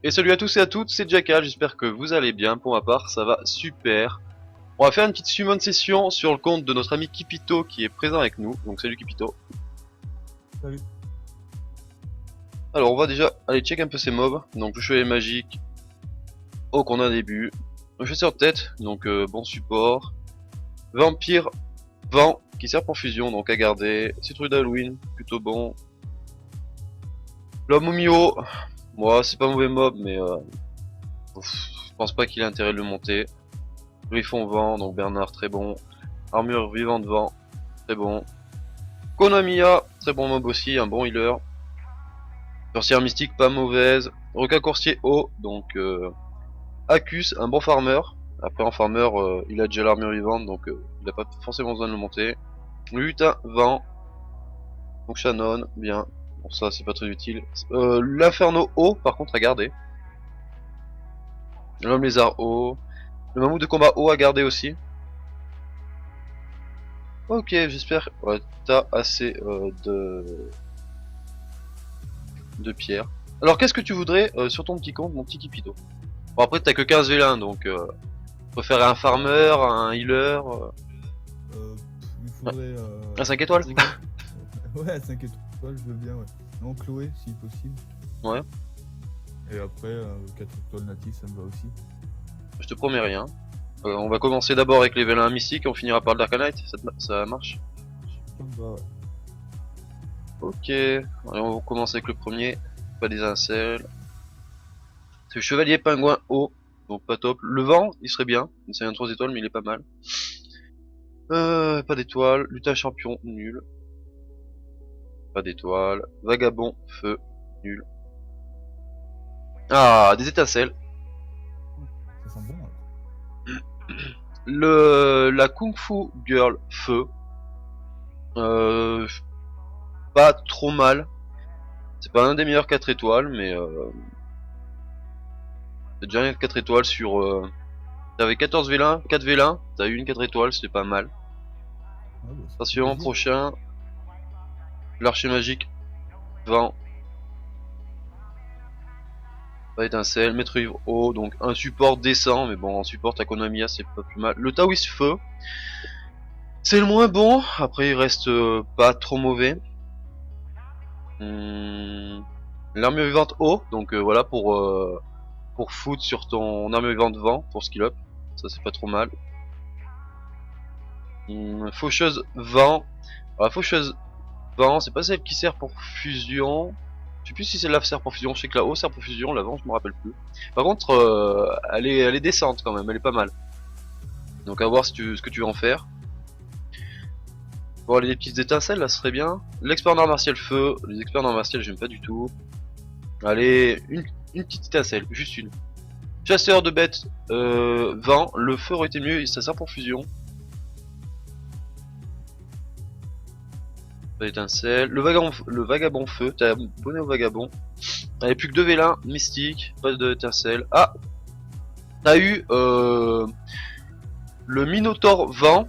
Et salut à tous et à toutes, c'est Jackal, j'espère que vous allez bien, pour ma part ça va super. On va faire une petite summon session sur le compte de notre ami Kipito qui est présent avec nous, donc salut Kipito. Salut. Alors on va déjà aller check un peu ces mobs, donc le chevalier magique, oh qu'on a un début, le chasseur de tête, donc bon support, vampire, vent qui sert pour fusion, donc à garder, citrouille d'Halloween, plutôt bon, l'homme au Mio, moi c'est pas un mauvais mob mais je pense pas qu'il ait intérêt de le monter. Griffon vent, donc Bernard très bon. Armure vivante vent, très bon. Konamiya, très bon mob aussi, un bon healer. Sorcière mystique pas mauvaise. Requin coursier haut, donc Accus, un bon farmer. Après en farmer, il a déjà l'armure vivante, donc il n'a pas forcément besoin de le monter. Lutin vent, donc Shannon, bien. Bon ça c'est pas très utile. L'inferno haut, par contre à garder. L'homme lézard haut. Le mammouth de combat haut à garder aussi. Ok, j'espère que t'as assez de pierres. Alors qu'est-ce que tu voudrais sur ton petit compte, mon petit Kipito? Bon après t'as que 15 vélins, donc tu préfères un farmer, un healer, Il faudrait. un 5 étoiles? Chloé. Ouais, 5 étoiles, je veux bien, ouais. Non, Chloé, si possible. Ouais, Et après, 4 étoiles natif, ça me va aussi. je te promets rien. On va commencer d'abord avec les vélins mystiques et on finira par le Dark Knight, ça marche? Ça me va, ouais. Ok, allez, on va commencer avec le premier, pas des incels. C'est le chevalier pingouin haut, donc pas top. Le vent, il serait bien, c'est un 3 étoiles mais il est pas mal. Pas d'étoiles, lutin champion, nul. Pas d'étoiles. Vagabond, feu, nul. Ah, des étincelles. Ça sent bon, alors. La Kung Fu Girl, feu. Euh, Pas trop mal. C'est pas un des meilleurs 4 étoiles, mais c'est déjà un 4 étoiles sur... T'avais 14 vélins, 4 vélins, t'as eu une 4 étoiles, c'est pas mal. Ouais, bah, ça fait Attention, plaisir. prochain. L'archer magique, vent. Pas étincelle, maître ivre haut, donc un support décent, mais bon, en support à Konamiya c'est pas plus mal. Le Taoïs feu, c'est le moins bon, après il reste pas trop mauvais. L'armure vivante haut, donc voilà pour foot sur ton armure vivante vent, pour skill up, ça c'est pas trop mal. Faucheuse vent, alors, la faucheuse vent, c'est pas celle qui sert pour fusion. Je sais plus si celle-là sert pour fusion, je sais que la haut sert pour fusion, l'avant je me rappelle plus. Par contre, elle est décente quand même, elle est pas mal. Donc à voir ce que tu veux en faire. Bon, les petites étincelles là, ce serait bien. L'expert nord martial feu, les experts nord martial j'aime pas du tout. Allez, une petite étincelle, juste une. Chasseur de bêtes, vent, le feu aurait été mieux, ça sert pour fusion. Pas d'étincelle. Le vagabond feu, t'as abonné au vagabond. Allez, plus que 2 vélins, mystique, pas d'étincelle. Ah, t'as eu le Minotaur vent,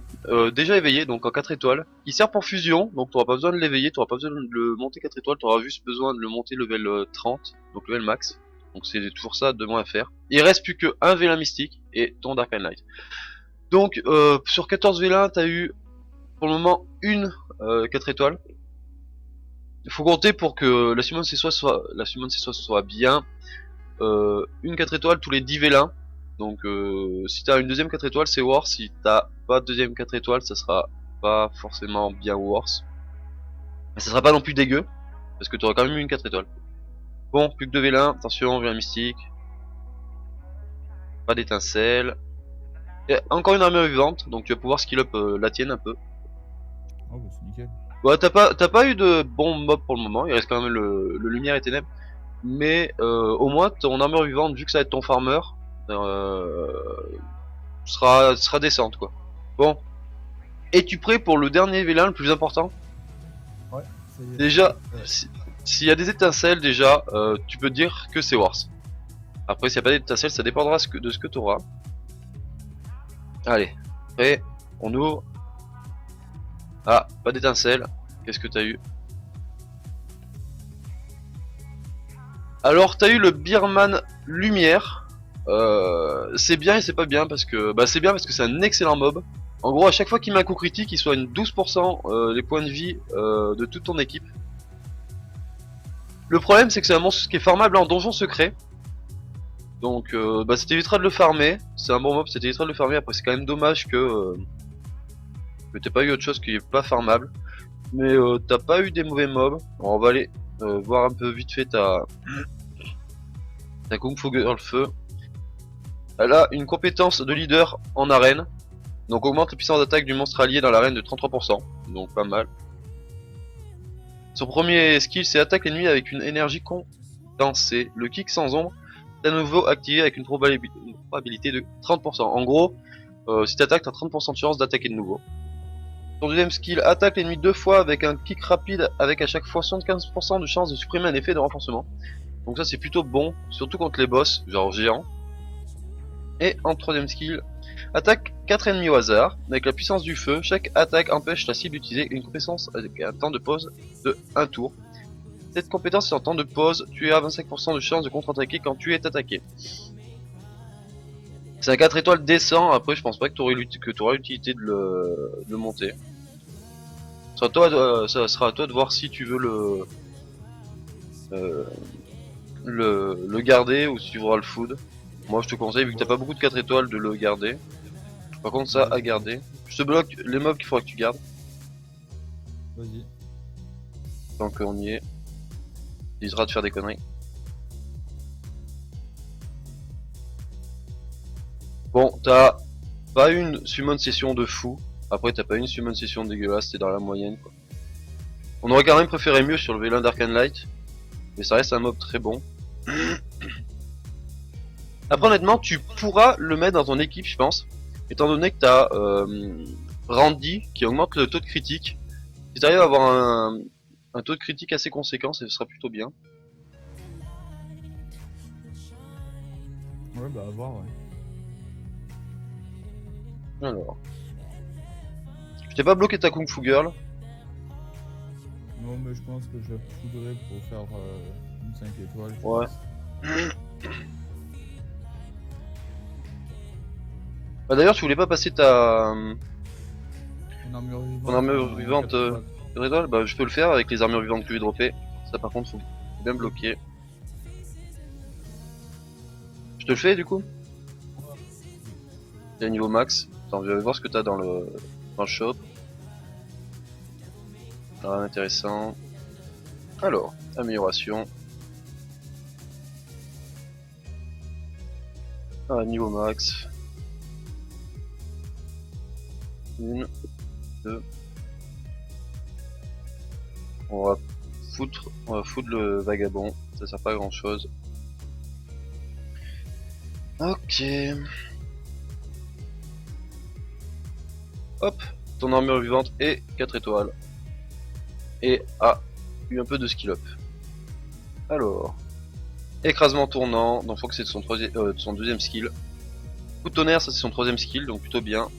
déjà éveillé, donc en 4 étoiles. Il sert pour fusion, donc t'auras pas besoin de l'éveiller, t'auras pas besoin de le monter 4 étoiles, t'auras juste besoin de le monter level 30, donc level max. Donc c'est toujours ça de moins à faire. Il reste plus que un vélin mystique et ton Dark Knight. Donc sur 14 vélins, t'as eu pour le moment une 4 étoiles. Il faut compter pour que la summon soit bien. Une 4 étoiles tous les 10 vélins. Donc si t'as une deuxième 4 étoiles c'est worse, si t'as pas de deuxième 4 étoiles ça sera pas forcément bien worse. Mais ça sera pas non plus dégueu, parce que t'auras quand même eu une 4 étoiles. Bon, plus que 2 vélins, attention, vélin mystique. Pas d'étincelle. Et encore une armure vivante, donc tu vas pouvoir skill up la tienne un peu. Oh, bah, c'est nickel. Ouais, t'as pas eu de bons mobs pour le moment, il reste quand même le lumière et ténèbres. Mais au moins ton armure vivante, vu que ça va être ton farmer, euh, sera décente quoi. Bon, es-tu prêt pour le dernier vélin, le plus important? Ouais, ça y est, je suis Déjà, prêt. s'il y a des étincelles, déjà, tu peux dire que c'est worse. Après, s'il n'y a pas d'étincelles, ça dépendra de ce que tu auras. Allez, prêt, on ouvre. Ah, pas d'étincelles. Qu'est-ce que t'as eu? Alors t'as eu le Birman Lumière. C'est bien et c'est pas bien parce que c'est bien parce que c'est un excellent mob. En gros, à chaque fois qu'il met un coup critique, il soigne 12% les points de vie de toute ton équipe. Le problème, c'est que c'est un monstre qui est farmable en donjon secret. Donc ça t'évitera de le farmer. C'est un bon mob, ça t'évitera de le farmer. Après, c'est quand même dommage que t'aies pas eu autre chose qui est pas farmable. Mais t'as pas eu des mauvais mobs. Alors, on va aller voir un peu vite fait ta Kung Fu Girl Feu. Elle a une compétence de leader en arène. Donc augmente la puissance d'attaque du monstre allié dans l'arène de 33%. Donc pas mal. Son premier skill, c'est attaque l'ennemi avec une énergie condensée. Le kick sans ombre est à nouveau activé avec une probabilité de 30%. En gros, si t'attaques, t'as 30% de chance d'attaquer de nouveau. Son deuxième skill, attaque l'ennemi 2 fois avec un kick rapide avec à chaque fois 75% de chance de supprimer un effet de renforcement. Donc ça c'est plutôt bon, surtout contre les boss, genre géants. Et en troisième skill, attaque 4 ennemis au hasard, avec la puissance du feu, chaque attaque empêche la cible d'utiliser une compétence avec un temps de pause de 1 tour. Cette compétence est en temps de pause, tu as 25% de chance de contre-attaquer quand tu es attaqué. C'est un 4 étoiles décent, après je pense pas que tu auras l'utilité de le monter. Ça sera à toi de voir si tu veux le garder ou si tu voudras le food. Moi je te conseille, vu que t'as pas beaucoup de 4 étoiles, de le garder. Par contre ça à garder. Je te bloque les mobs qu'il faudra que tu gardes. Vas-y. Tant qu'on y est. T'hésites de faire des conneries. Bon, t'as pas une summon session de fou. Après t'as pas une summon session dégueulasse, t'es dans la moyenne quoi. On aurait quand même préféré mieux sur le Vélin d'Arcane Light. Mais ça reste un mob très bon. Après honnêtement tu pourras le mettre dans ton équipe je pense. Étant donné que t'as Randy qui augmente le taux de critique. Si t'arrives à avoir un taux de critique assez conséquent, ce sera plutôt bien. Ouais, bah à voir, ouais. Alors. Je t'ai pas bloqué ta Kung Fu Girl. Non, mais je pense que je la foudrais pour faire une 5 étoiles. Ouais. Bah d'ailleurs, tu voulais pas passer ta Ton armure vivante 4 étoiles. étoile? Bah je peux le faire avec les armures vivantes que j'ai droppées. Ça par contre faut bien bloquer. Je te le fais du coup? T'es à niveau max. Attends, je vais voir ce que t'as dans le shop. Ah, intéressant. Alors, amélioration. Ah, niveau max. 1, 2. On va foutre le vagabond. Ça sert pas à grand chose. Ok. Hop, ton armure vivante est 4 étoiles. Et a eu un peu de skill up. Alors, écrasement tournant, donc faut que c'est de son deuxième skill. Coup de tonnerre, ça c'est son troisième skill, donc plutôt bien.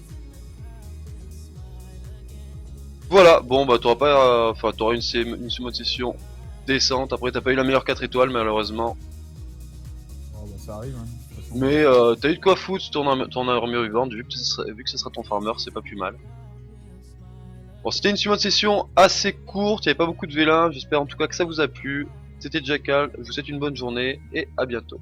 Voilà, bon bah t'auras pas, t'auras une summon session décente. Après t'as pas eu la meilleure 4 étoiles malheureusement. Oh, bah ça arrive, hein. De toute façon. Mais t'as eu de quoi foutre ton armure vivante, vu que ce sera ton farmer, c'est pas plus mal. Bon, c'était une summon session assez courte, il n'y avait pas beaucoup de vélins, j'espère en tout cas que ça vous a plu. C'était Jackal, je vous souhaite une bonne journée et à bientôt.